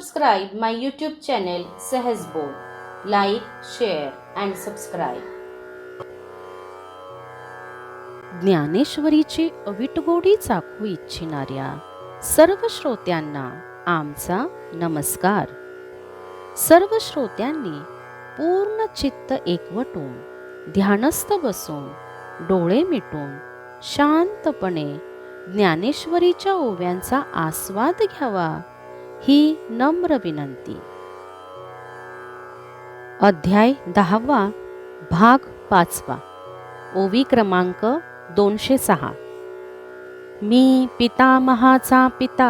subscribe my YouTube channel Sehaj Bol. Like, share and subscribe. ज्ञानेश्वरीची अविटगोडी चाखू इच्छिणाऱ्या सर्व श्रोत्यांना आमचा नमस्कार. सर्व श्रोत्यांनी पूर्ण चित्त एकवटून ध्यानस्थ बसून डोळे मिटून शांतपणे ज्ञानेश्वरीच्या ओव्यांचा आस्वाद घ्यावा ही नम्र विनंती. अध्याय 10वा भाग 5वा ओवी क्रमांक 206. मी पितामहाचा पिता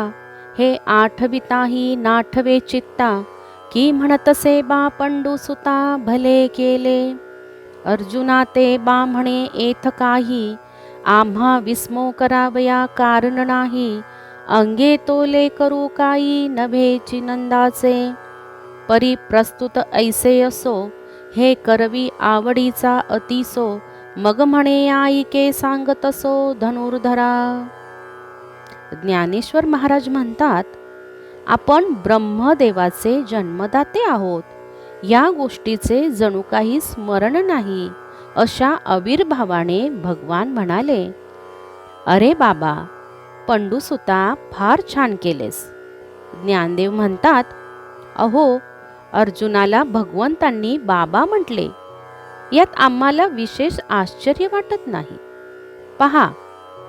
हे आठविताही नाठवे चित्ता की म्हणतसे बा पंडुसुता भले केले. अर्जुना ते बा म्हणे एथ काही आम्हा विस्मो करावया कारण नाही. अंगे तोले करू काही नभेची नंदाचे. परी प्रस्तुत ऐसे असो हे करवी आवडीचा अतिसो. मग म्हणे आईके सांगतसो धनुर्धरा. ज्ञानेश्वर महाराज म्हणतात, आपण ब्रह्मदेवाचे जन्मदाते आहोत. या गोष्टीचे जणू काही स्मरण नाही अशा आविर्भावाने भगवान म्हणाले, अरे बाबा पंडुसुता फार छान केलेस. ज्ञानदेव म्हणतात, अहो अर्जुनाला भगवंतांनी बाबा म्हटले, यात आम्हाला विशेष आश्चर्य वाटत नाही. पहा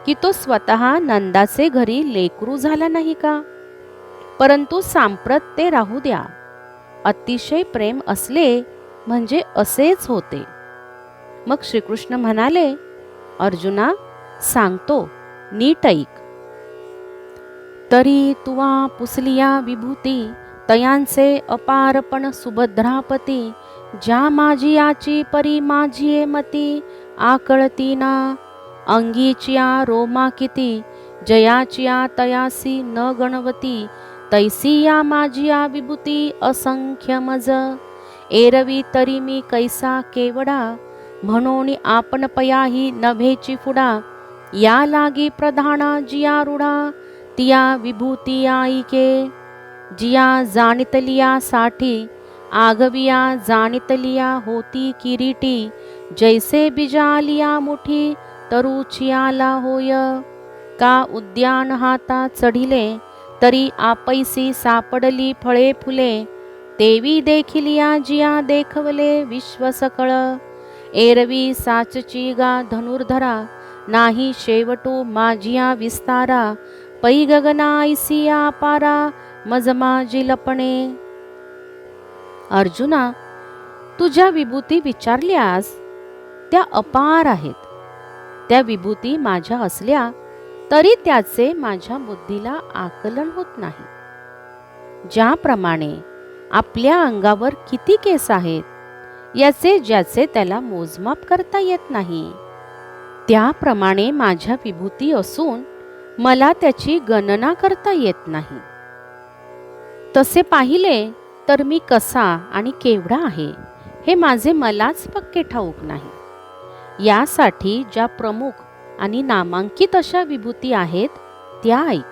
की तो स्वतः नंदाचे घरी लेकरू झाला नाही का? परंतु सांप्रत ते राहू द्या. अतिशय प्रेम असले म्हणजे असेच होते. मग श्रीकृष्ण म्हणाले, अर्जुना सांगतो नीट ऐक. तरी तुवा पुसलिया विभूती तयांचे अपारपण सुभद्रापती. ज्या माझियाची परी माझिये मती आकळती ना. अंगीचिया रोमा किती जयाचिया तयासी न गणवती. तैसिया माझिया विभूती असंख्य मज. एरवी तरी मी कैसा केवडा म्हणून आपण पयाही नभेची फुडा. या लागी प्रधाना जिया रूढा तिया विभूती आईके. जिया जाणितलिया साठी आगविया जाणितलिया होती किरीटी. जैसे बिजालिया मुठी तरुचियाला होय. का उद्यान हाता चढिले तरी आपैसी सापडली फळे फुले. तेवी देखिलिया जिया देखवले विश्व सकळ. एरवी साचची गा धनुर्धरा नाही शेवटू माझिया विस्तारा. पै गगनाईसिया पारा मज माझी लपणे. अर्जुना तुझ्या विभूती विचारल्यास त्या अपार आहेत. त्या विभूती माझ्या असल्या तरी त्याचे माझ्या बुद्धीला आकलन होत नाही. ज्याप्रमाणे आपल्या अंगावर किती केस आहेत याचे ज्याचे त्याला मोजमाप करता येत नाही, त्याप्रमाणे माझ्या विभूती असून मला त्याची गणना करता येत नाही. तसे पाहिले तर मी कसा आणि केवढा आहे हे माझे मलाच पक्के ठाऊक नाही. यासाठी ज्या प्रमुख आणि नामांकित अशा विभूती आहेत त्या ऐक.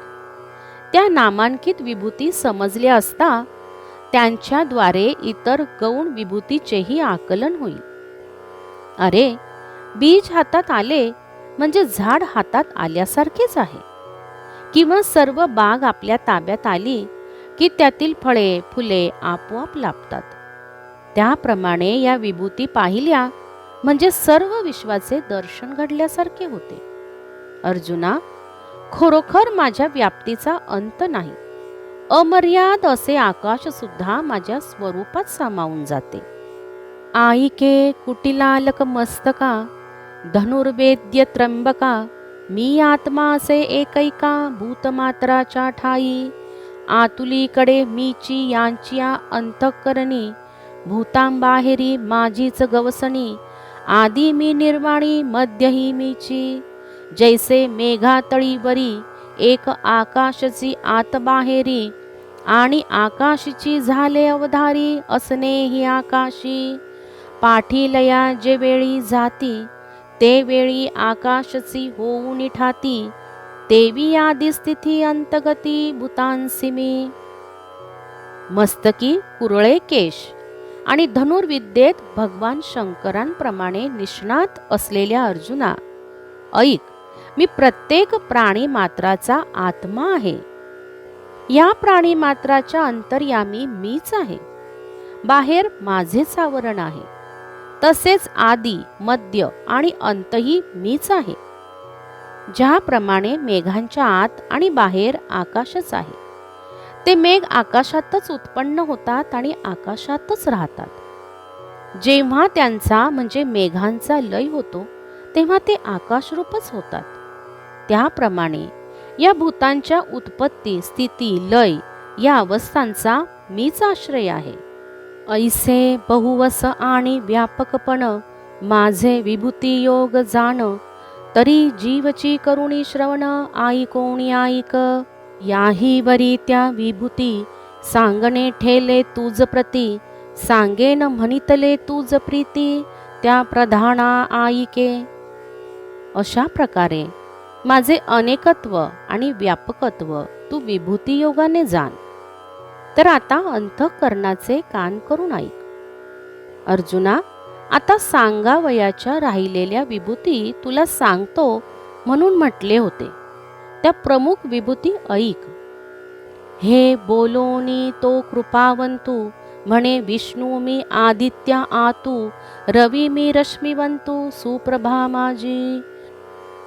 त्या नामांकित विभूती समजल्या असता त्यांच्याद्वारे इतर गौण विभूतीचेही आकलन होईल. अरे बीज हातात आले म्हणजे झाड हातात आल्यासारखेच आहे. किंवा सर्व बाग आपल्या ताब्यात आली की त्यातील फळे फुले आपोआप लाभतात. त्याप्रमाणे या विभूती पाहिल्या म्हणजे सर्व विश्वाचे दर्शन घडल्यासारखे होते. अर्जुना खरोखर माझ्या व्याप्तीचा अंत नाही. अमर्याद असे आकाश सुद्धा माझ्या स्वरूपात सामावून जाते. आईके कुटिलालक मस्तका धनुर्वेद्य त्र्यंबका. मी आत्मा असे एकैका भूतमात्राच्या ठाई. आतुलीकडे मीची यांच्या अंतःकरणी. भूतांबाहेरी माझीच गवसणी. आदी मी निर्वाणी मध्यही मीची. जैसे मेघातळीवरी एक आकाशची आतबाहेरी. आणि आकाशीची झाले अवधारी असणे ही आकाशी. पाठीलया जे वेळी जाती ते वेळी आकाशची होऊन ठाती. तेवी आदी स्थिती अंतगती भूतांसी मी. मस्तकी कुरळे केश आणि धनुर्विद्येत भगवान शंकरांप्रमाणे निष्णात असलेल्या अर्जुना, ऐक, मी प्रत्येक प्राणी मात्राचा आत्मा आहे. या प्राणी मात्राच्या अंतर्यामी मीच आहे. बाहेर माझेच आवरण आहे. तसेच आदी, मध्य आणि अंतही मीच आहे. ज्याप्रमाणे मेघांच्या आत आणि बाहेर आकाशच आहे, ते मेघ आकाशातच उत्पन्न होतात आणि आकाशातच राहतात. जेव्हा त्यांचा म्हणजे मेघांचा लय होतो तेव्हा ते आकाशरूपच होतात. त्याप्रमाणे या भूतांच्या उत्पत्ती, स्थिती, लय या अवस्थांचा मीच आश्रय आहे. ऐसे बहुवस आणि व्यापकपण माझे विभूती योग जाण, तरी जीवची करुणी श्रवण कोणी ऐक. याही वरी त्या विभूती सांगणे ठेले तुझ प्रती, सांगेन म्हणितले तुझ प्रीती त्या प्रधाना ऐके. अशा प्रकारे माझे अनेकत्व आणि व्यापकत्व तू विभूती योगाने जाण. तर आता अंतःकरणाचे कान करून ऐक. अर्जुना, आता सांगावयाच्या राहिलेल्या विभूती तुला सांगतो म्हणून म्हटले होते, त्या प्रमुख विभूती ऐक. हे बोलोनी तो कृपावंतू, म्हणे विष्णू मी आदित्या आतू, रवी मी रश्मिवंतू, सुप्रभा माझी.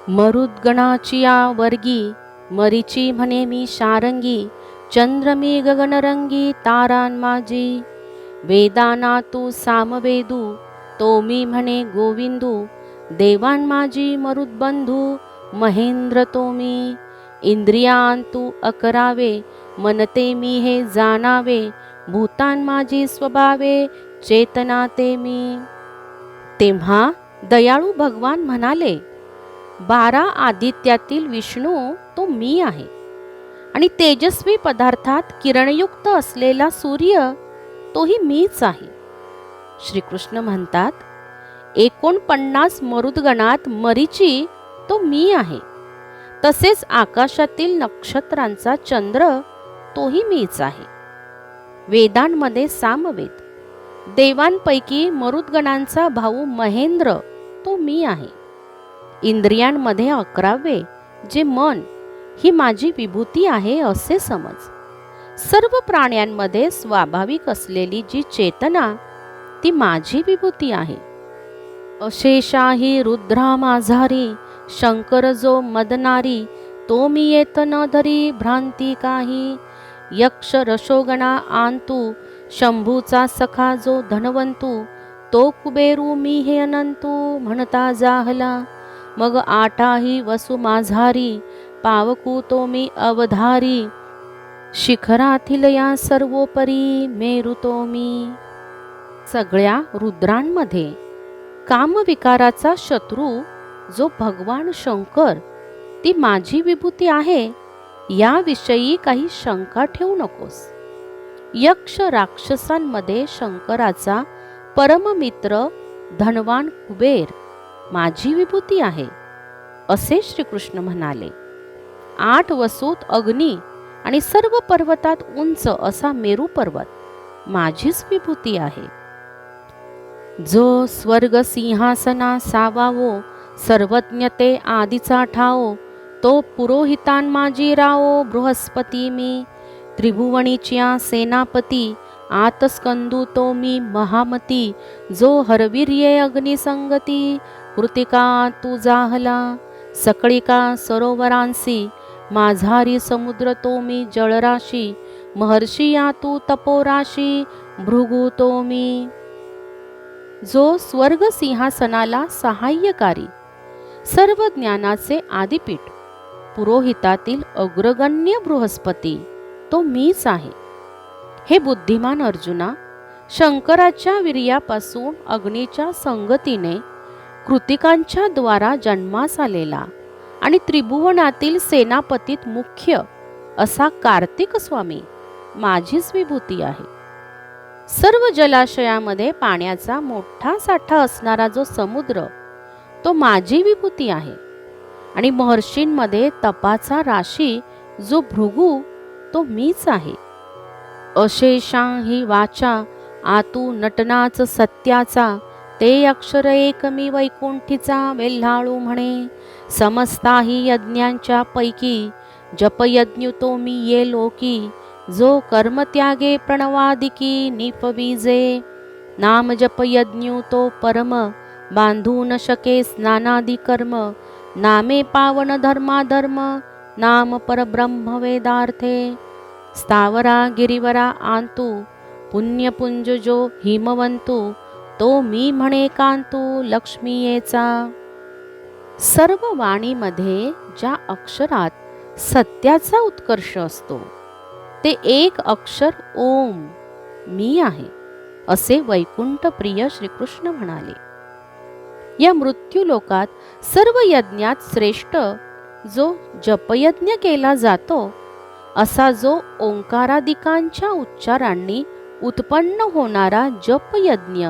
मरुद्गणाची या वर्गी, मरीची म्हणे मी शारंगी, चंद्र मी गगनरंगी, तारान माझी. वेदाना तू सामवेदू, तो मी म्हणे गोविंदू, देवान माझी मरुद्बंधू, महेंद्र तो मी. इंद्रियान तू अकरावे, मनते मी हे जाणावे, भूतान माझी स्वभावे, चेतना ते मी. तेव्हा दयाळू भगवान म्हणाले, 12 आदित्यातील विष्णू तो मी आहे आणि तेजस्वी पदार्थात किरणयुक्त असलेला सूर्य तोही मीच आहे. श्रीकृष्ण म्हणतात, 49 मरुद्गणात मरीची तो मी आहे. तसेच आकाशातील नक्षत्रांचा चंद्र तोही मीच आहे. वेदांमध्ये सामवेद, देवांपैकी मरुद्गणांचा भाऊ महेंद्र तो मी आहे. इंद्रियांमध्ये 11वे जे मन ही माझी विभूती आहे असे समज. सर्व प्राण्यांमध्ये स्वाभाविक असलेली जी चेतना ती माझी विभूती आहे. अशेषाही रुद्रा माझारी, शंकर जो मदनारी, तो मी येत न धरी भ्रांती काही. यक्ष रशोगणा आंतू, शंभूचा सखा जो धनवंतू, तो कुबेरू मी हे अनंतू, म्हणता जाहला. मग आठाही वसु माझारी, पावकू तो मी अवधारी, शिखरातील या सर्वोपरी मेरू तो मी. सगळ्या रुद्रांमध्ये कामविकाराचा शत्रू जो भगवान शंकर ती माझी विभूती आहे याविषयी काही शंका ठेवू नकोस. यक्ष राक्षसांमध्ये शंकराचा परममित्र धनवान कुबेर माझी विभूती आहे असे श्रीकृष्ण म्हणाले. 8 वसूत अग्नी आणि सर्व पर्वतात उंच असा मेरू पर्वत माझीच विभूती आहे. जो स्वर्ग सिंहासना सावावो, सर्वज्ञते आदिचा ठाओ, तो पुरोहितान माझी राओ, बृहस्पती मी. त्रिभुवनीच्या सेनापती, आतस्कंदू तो मी महामती, जो हरवीर्ये अग्निसंगती, कृतिका तू जाहला. सकळिका सरोवरांसी, माझारी समुद्र तो मी जळराशी, महर्षी या तू तपोराशी, भृगु तो मी. जो स्वर्ग सिंहासनाला सहाय्यकारी, सर्व ज्ञानाचे आदिपीठ, पुरोहितातील अग्रगण्य बृहस्पती तो मीच आहे. हे बुद्धिमान अर्जुना, शंकराच्या वीर्यापासून अग्नीच्या संगतीने कृतिकांच्या द्वारा जन्मास आलेला आणि त्रिभुवनातील सेनापतीत मुख्य असा कार्तिक स्वामी माझीच विभूती आहे. सर्व जलाशयामध्ये पाण्याचा मोठा साठा असणारा जो समुद्र तो माझी विभूती आहे आणि महर्षींमध्ये तपाचा राशी जो भृगु तो मीच आहे. अशेषा ही वाचा आतू नटनाच सत्याचा, ते अक्षर एक मी वैकुंठीचा वेल्हाळू म्हणे. समस्ताही यज्ञांच्या पैकी जपयज्ञ तो मी ये लोकी, जो कर्मत्यागे प्रणवादिकी निपविजे. नाम जपयज्ञ तो परम, बांधू न शके स्नानादी कर्म. नामे पावन धर्माधर्म, नाम परब्रह्म वेदार्थे. स्थावरा गिरिवरा आंतू, पुण्यपुंज जो हिमवंतू, तो मी म्हणे कांतू लक्ष्मीयेचा. सर्व वाणीमध्ये ज्या अक्षरात सत्याचा उत्कर्ष असतो ते एक अक्षर ओम मी आहे, असे वैकुंठ प्रिय श्रीकृष्ण म्हणाले. या मृत्यूलोकात सर्व यज्ञात श्रेष्ठ जो जपयज्ञ केला जातो, असा जो ओंकारादिकांच्या उच्चारांनी उत्पन्न होणारा जपयज्ञ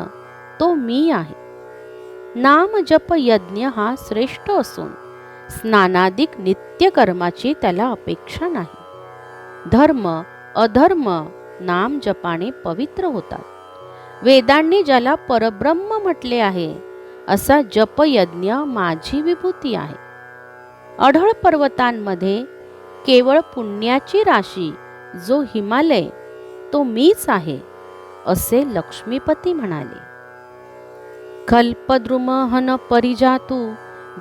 तो मी आहे. नाम जप यज्ञ हा श्रेष्ठ असून स्नानादिक नित्यकर्माची त्याला अपेक्षा नाही. धर्म अधर्म नाम जपाने पवित्र होतात. वेदांनी ज्याला परब्रह्म म्हटले आहे, असा जपयज्ञ माझी विभूती आहे. अढळ पर्वतांमध्ये केवळ पुण्याची राशी जो हिमालय तो मीच आहे, असे लक्ष्मीपती म्हणाले. कल्पद्रुमहन परिजातू,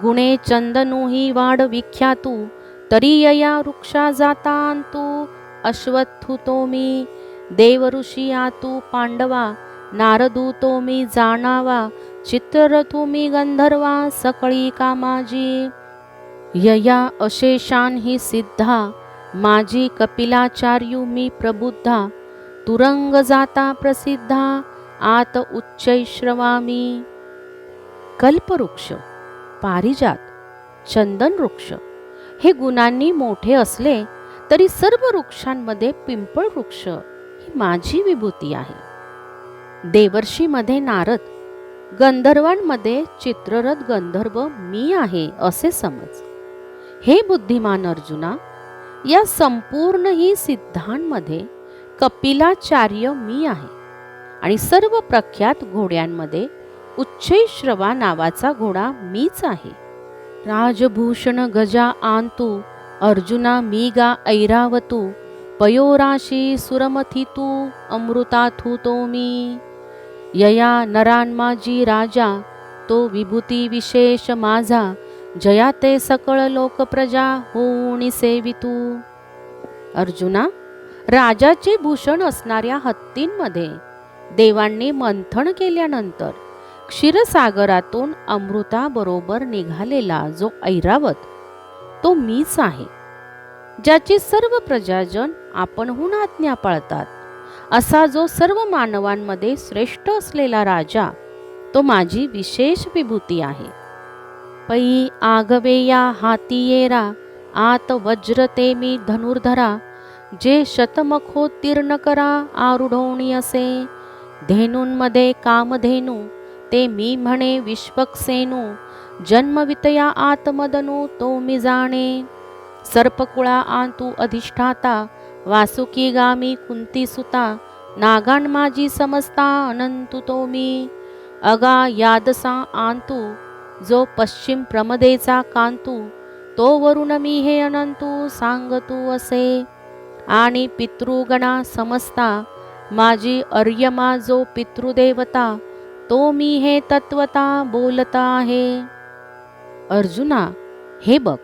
गुणे चंदनुही वाढ विख्यातू. तरी यया वृक्षा जातांतू, अश्वत्थू तो मी. देव ऋषी आतू पांडवा, नारदू तो मी जाणावा. चित्ररथू मी गंधर्वा, सकळी कामाजी. यया अशेषान ही सिद्धा, माझी कपिलाचार्यू मी प्रबुद्धा. तुरंग जाता प्रसिद्धा, आत उच्चैश्रवामी. कल्पवृक्ष, पारिजात, चंदन वृक्ष हे गुणांनी मोठे असले तरी सर्व वृक्षांमध्ये पिंपळ वृक्ष ही माझी विभूती आहे. देवर्षीमध्ये नारद, गंधर्वांमध्ये चित्ररथ गंधर्व मी आहे असे समज. हे बुद्धिमान अर्जुना, या संपूर्ण ही सिद्धांमध्ये कपिलाचार्य मी आहे आणि सर्व प्रख्यात घोड्यांमध्ये उच्चैश्रवा नावाचा घोडा मीच आहे. राजभूषण गजा आंतू, अर्जुना मी गा ऐरावतू. पयोराशी सुरमथितू, अमृताथू तो मी. यया नरान्माजी राजा, तो विभूती विशेष माझा. जया ते सकळ लोक प्रजा, होऊनी सेवितू. अर्जुना, राजाचे भूषण असणाऱ्या हत्तींमध्ये देवांनी मंथन केल्यानंतर क्षीरसागरातून अमृताबरोबर निघालेला जो ऐरावत तो मीच आहे. ज्याची सर्व प्रजाजन आपणहून आज्ञा पाळतात, असा जो सर्व मानवांमध्ये श्रेष्ठ असलेला राजा तो माझी विशेष विभूती आहे. पै आगवेया हाती येरा, आत वज्र ते मी धनुर्धरा. जे शतमखोत्तीर्ण करा, आरुढोणी असे. धेनूंमध्ये कामधेनू, ते मी म्हणे विश्वक्सेनू. जन्मवितया आत्मदनू, तो मी जाणे. सर्पकुळा आंतू अधिष्ठाता, वासुकी गामी कुंती सुता. नागान माझी समजता, अनंतू तो मी. अगा यादसा आंतू, जो पश्चिम प्रमदेचा कांतू. तो वरुण मी हे अनंतू सांगतू असे. आणि पितृगणा समजता, माझी अर्यमा जो पितृदेवता. तो मी हे तत्वता बोलता आहे. अर्जुना, हे बघ,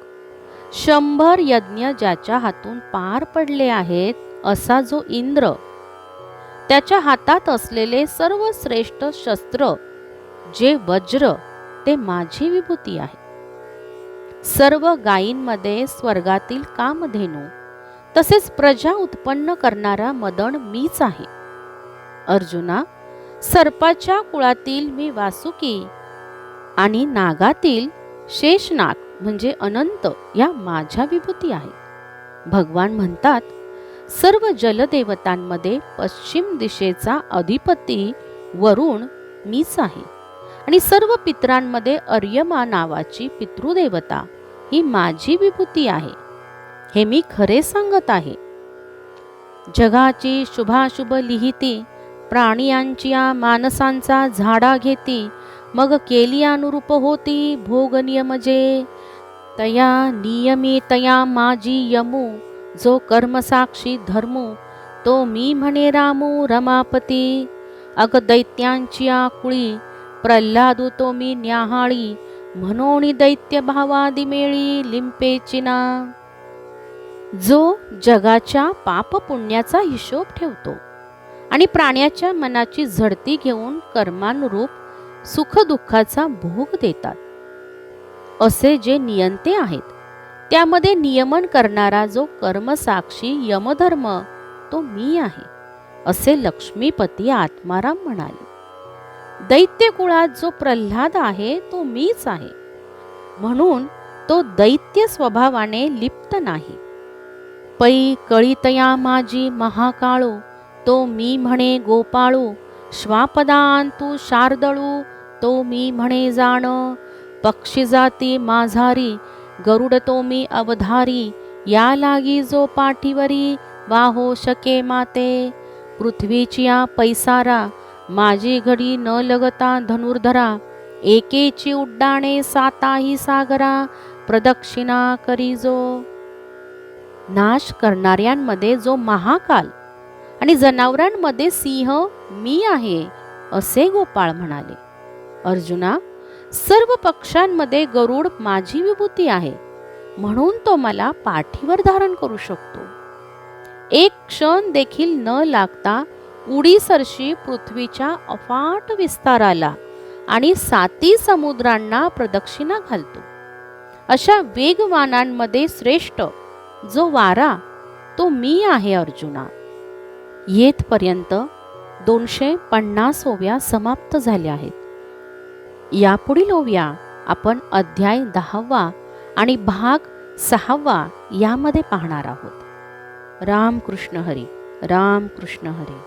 100 यज्ञ ज्याच्या हातून पार पडले आहेत, असा जो इंद्र, त्याच्या हातात असलेले सर्व श्रेष्ठ शस्त्र जे वज्र ते माझी विभूती आहे. सर्व गायींमध्ये स्वर्गातील कामधेनू तसेच प्रजा उत्पन्न करणारा मदन मीच आहे. अर्जुना, सर्पाच्या कुळातील मी वासुकी आणि नागातील शेषनाग म्हणजे अनंत या माझ्या विभूती आहे. भगवान म्हणतात, सर्व जलदेवतांमध्ये पश्चिम दिशेचा अधिपती वरुण मीच आहे आणि सर्व पितरांमध्ये अर्यमा नावाची पितृदेवता ही माझी विभूती आहे. हे मी खरे सांगत आहे. जगाची शुभाशुभ लिहिती, प्राणियांच्या मानसांचा झाडा घेती, मग केली अनुरूप होती भोग नियमजे. तया नियमी तया माझी यमू, जो कर्मसाक्षी धर्मू, तो मी म्हणे रामू रमापती. अग दैत्यांची आकुळी, प्रल्हादू तो मी न्याहाळी, म्हणून दैत्य भावादी मेळी लिंपेचिना. जो जगाच्या पाप पुण्याचा हिशोब ठेवतो आणि प्राण्याच्या मनाची झडती घेऊन कर्मानुरूप सुखदुःखाचा भोग देतात, असे जे नियंते आहेत, त्यामध्ये नियमन करणारा जो कर्मसाक्षी यमधर्म तो मी आहे, असे लक्ष्मीपती आत्माराम म्हणाले. दैत्य कुळात जो प्रल्हाद आहे तो मीच आहे, म्हणून तो दैत्य स्वभावाने लिप्त नाही. पै कळीतया माझी महाकाळू, तो मी म्हणे गोपाळू, श्वापदांतू शार्दळू, तो मी म्हणे जाण. पक्षी जाती माझारी, गरुड तो मी अवधारी, या लागी जो पाठीवरी वाहो शके माते. पृथ्वीची पैसारा, माझी घडी न लगता धनुर्धरा, एकेची उड्डाणे साताही सागरा, प्रदक्षिणा करी जो. नाश करणाऱ्यांमध्ये जो महाकाल आणि जनावरांमध्ये सिंह मी आहे, असे गोपाळ म्हणाले. अर्जुना, सर्व पक्षांमध्ये गरुड माझी विभूती आहे, म्हणून तो मला पाठीवर धारण करू शकतो. एक क्षण देखील न लागता उडी सरशी पृथ्वीच्या अफाट विस्ताराला आणि 7 समुद्रांना प्रदक्षिणा घालतो. अशा वेगवानांमध्ये श्रेष्ठ जो वारा तो मी आहे अर्जुना. येथपर्यंत 250 ओव्या समाप्त झाल्या आहेत. यापुढील ओव्या आपण अध्याय 10 आणि भाग 6 यामध्ये पाहणार आहोत. राम कृष्ण हरी, राम कृष्ण हरी.